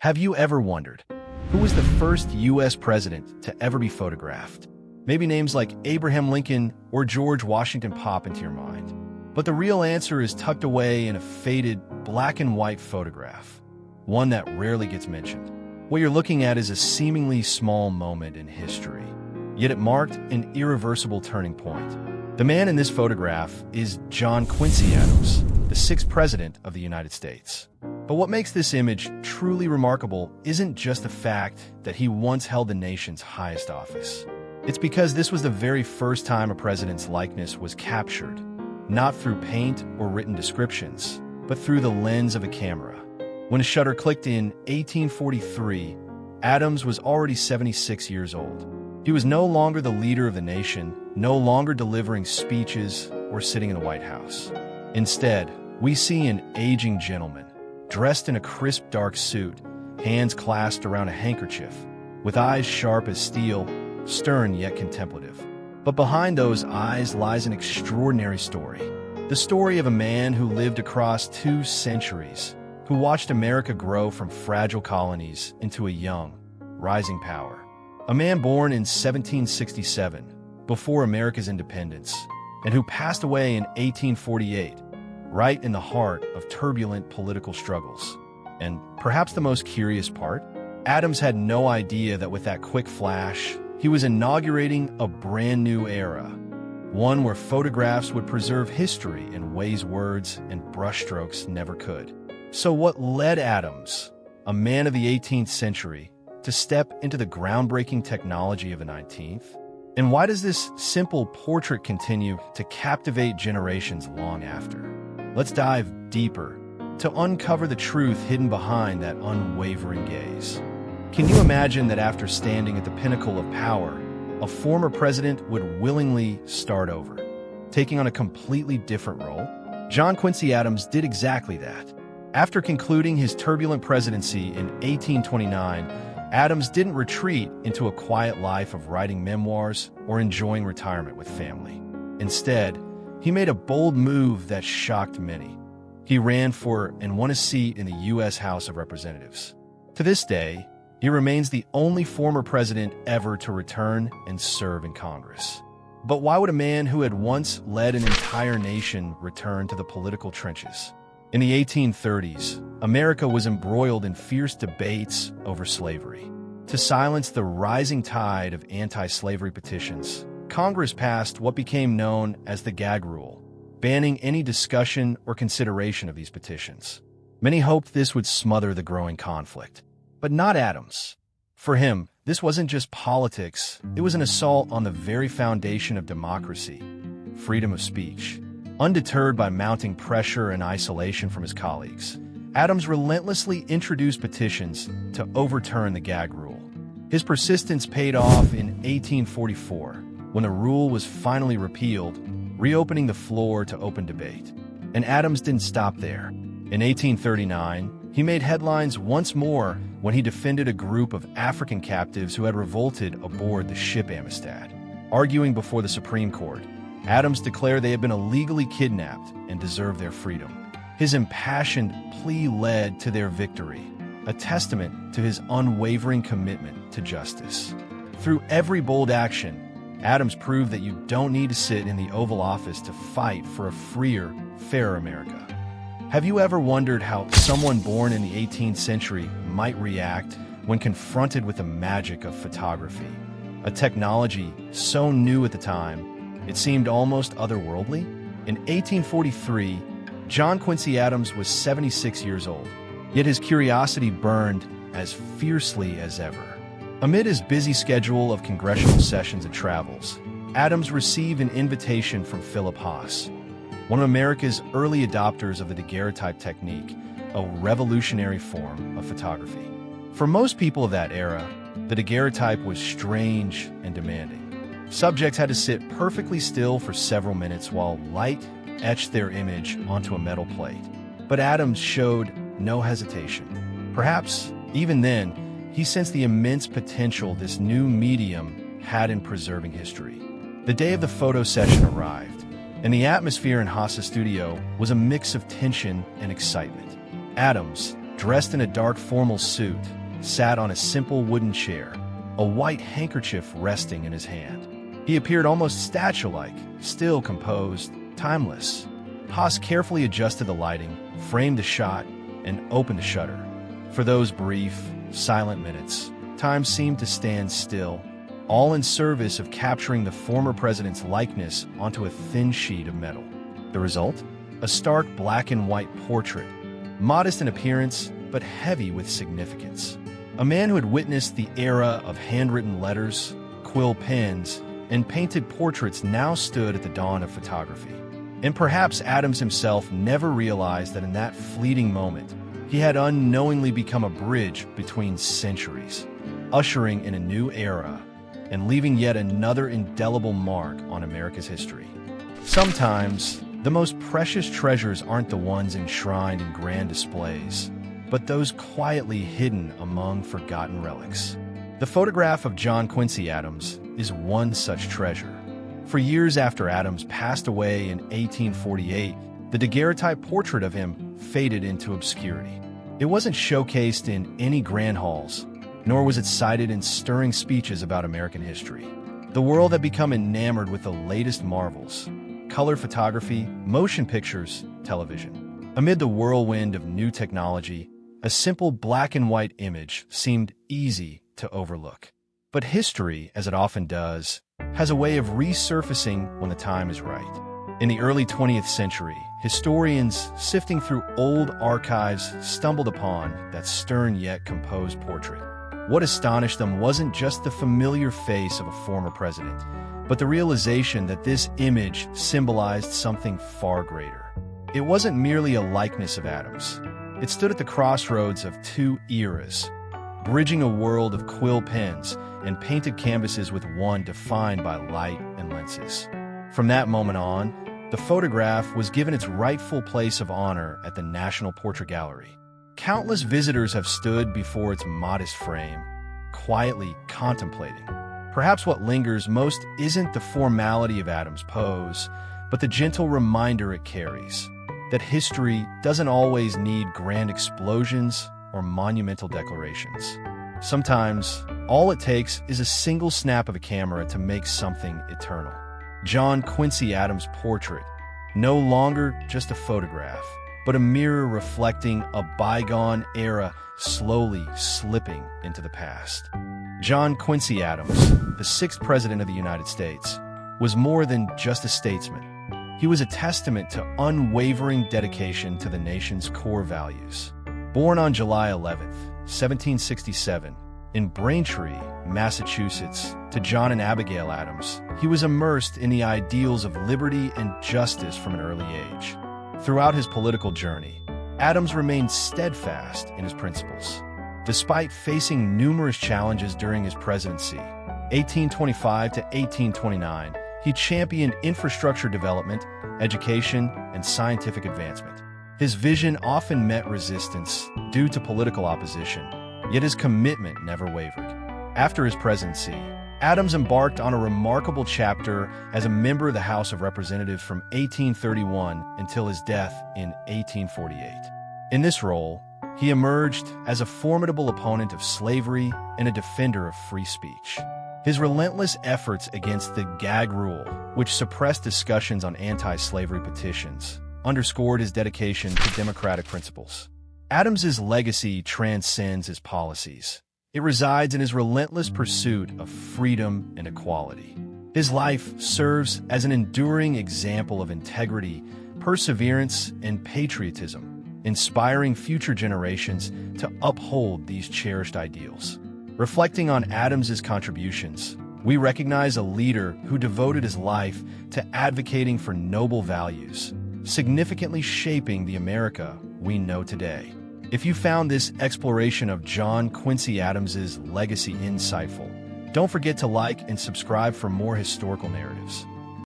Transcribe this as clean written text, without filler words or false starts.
Have you ever wondered who was the first U.S. president to ever be photographed? Maybe names like Abraham Lincoln or George Washington pop into your mind. But the real answer is tucked away in a faded black and white photograph, one that rarely gets mentioned. What you're looking at is a seemingly small moment in history, yet it marked an irreversible turning point. The man in this photograph is John Quincy Adams, the sixth president of the United States. But what makes this image truly remarkable isn't just the fact that he once held the nation's highest office. It's because this was the very first time a president's likeness was captured, not through paint or written descriptions, but through the lens of a camera. When a shutter clicked in 1843, Adams was already 76 years old. He was no longer the leader of the nation, no longer delivering speeches or sitting in the White House. Instead, we see an aging gentleman, dressed in a crisp dark suit, hands clasped around a handkerchief, with eyes sharp as steel, stern yet contemplative. But behind those eyes lies an extraordinary story. The story of a man who lived across 2 centuries, who watched America grow from fragile colonies into a young, rising power. A man born in 1767, before America's independence, and who passed away in 1848, right in the heart of turbulent political struggles. And perhaps the most curious part? Adams had no idea that with that quick flash, he was inaugurating a brand new era, one where photographs would preserve history in ways words and brushstrokes never could. So what led Adams, a man of the 18th century, to step into the groundbreaking technology of the 19th? And why does this simple portrait continue to captivate generations long after? Let's dive deeper to uncover the truth hidden behind that unwavering gaze. Can you imagine that after standing at the pinnacle of power, a former president would willingly start over, taking on a completely different role? John Quincy Adams did exactly that. After concluding his turbulent presidency in 1829, Adams didn't retreat into a quiet life of writing memoirs or enjoying retirement with family. Instead, he made a bold move that shocked many. He ran for and won a seat in the U.S. House of Representatives. To this day, he remains the only former president ever to return and serve in Congress. But why would a man who had once led an entire nation return to the political trenches? In the 1830s, America was embroiled in fierce debates over slavery. To silence the rising tide of anti-slavery petitions, Congress passed what became known as the gag rule, banning any discussion or consideration of these petitions. Many hoped this would smother the growing conflict. But not Adams. For him, this wasn't just politics, it was an assault on the very foundation of democracy, freedom of speech. Undeterred by mounting pressure and isolation from his colleagues, Adams relentlessly introduced petitions to overturn the gag rule. His persistence paid off in 1844, when the rule was finally repealed, reopening the floor to open debate. And Adams didn't stop there. In 1839, he made headlines once more when he defended a group of African captives who had revolted aboard the ship Amistad. Arguing before the Supreme Court, Adams declared they had been illegally kidnapped and deserved their freedom. His impassioned plea led to their victory, a testament to his unwavering commitment to justice. Through every bold action, Adams proved that you don't need to sit in the Oval Office to fight for a freer, fairer America. Have you ever wondered how someone born in the 18th century might react when confronted with the magic of photography? A technology so new at the time, it seemed almost otherworldly? In 1843, John Quincy Adams was 76 years old, yet his curiosity burned as fiercely as ever. Amid his busy schedule of congressional sessions and travels, Adams received an invitation from Philip Haas, one of America's early adopters of the daguerreotype technique, a revolutionary form of photography. For most people of that era, the daguerreotype was strange and demanding. Subjects had to sit perfectly still for several minutes while light etched their image onto a metal plate. But Adams showed no hesitation. Perhaps, even then, he sensed the immense potential this new medium had in preserving history. The day of the photo session arrived, and the atmosphere in Haas's studio was a mix of tension and excitement. Adams, dressed in a dark formal suit, sat on a simple wooden chair, a white handkerchief resting in his hand. He appeared almost statue-like, still, composed, timeless. Haas carefully adjusted the lighting, framed the shot, and opened the shutter. For those brief, silent minutes, time seemed to stand still, all in service of capturing the former president's likeness onto a thin sheet of metal. The result? A stark black and white portrait, modest in appearance, but heavy with significance. A man who had witnessed the era of handwritten letters, quill pens, and painted portraits now stood at the dawn of photography. And perhaps Adams himself never realized that in that fleeting moment, he had unknowingly become a bridge between centuries, ushering in a new era and leaving yet another indelible mark on America's history. Sometimes, the most precious treasures aren't the ones enshrined in grand displays, but those quietly hidden among forgotten relics. The photograph of John Quincy Adams is one such treasure. For years after Adams passed away in 1848, the daguerreotype portrait of him faded into obscurity. It wasn't showcased in any grand halls, nor was it cited in stirring speeches about American history. The world had become enamored with the latest marvels: color photography, motion pictures, television. Amid the whirlwind of new technology, a simple black and white image seemed easy to overlook. But history, as it often does, has a way of resurfacing when the time is right. In the early 20th century, historians sifting through old archives stumbled upon that stern yet composed portrait. What astonished them wasn't just the familiar face of a former president, but the realization that this image symbolized something far greater. It wasn't merely a likeness of Adams. It stood at the crossroads of two eras, bridging a world of quill pens and painted canvases with one defined by light and lenses. From that moment on, the photograph was given its rightful place of honor at the National Portrait Gallery. Countless visitors have stood before its modest frame, quietly contemplating. Perhaps what lingers most isn't the formality of Adams' pose, but the gentle reminder it carries, that history doesn't always need grand explosions or monumental declarations. Sometimes, all it takes is a single snap of a camera to make something eternal. John Quincy Adams' portrait, no longer just a photograph, but a mirror reflecting a bygone era slowly slipping into the past. John Quincy Adams, the sixth president of the United States, was more than just a statesman. He was a testament to unwavering dedication to the nation's core values. Born on July 11, 1767, in Braintree, Massachusetts, to John and Abigail Adams, he was immersed in the ideals of liberty and justice from an early age. Throughout his political journey, Adams remained steadfast in his principles. Despite facing numerous challenges during his presidency, 1825 to 1829, he championed infrastructure development, education, and scientific advancement. His vision often met resistance due to political opposition, yet his commitment never wavered. After his presidency, Adams embarked on a remarkable chapter as a member of the House of Representatives from 1831 until his death in 1848. In this role, he emerged as a formidable opponent of slavery and a defender of free speech. His relentless efforts against the gag rule, which suppressed discussions on anti-slavery petitions, underscored his dedication to democratic principles. Adams's legacy transcends his policies. It resides in his relentless pursuit of freedom and equality. His life serves as an enduring example of integrity, perseverance, and patriotism, inspiring future generations to uphold these cherished ideals. Reflecting on Adams's contributions, we recognize a leader who devoted his life to advocating for noble values, significantly shaping the America we know today. If you found this exploration of John Quincy Adams's legacy insightful, don't forget to like and subscribe for more historical narratives.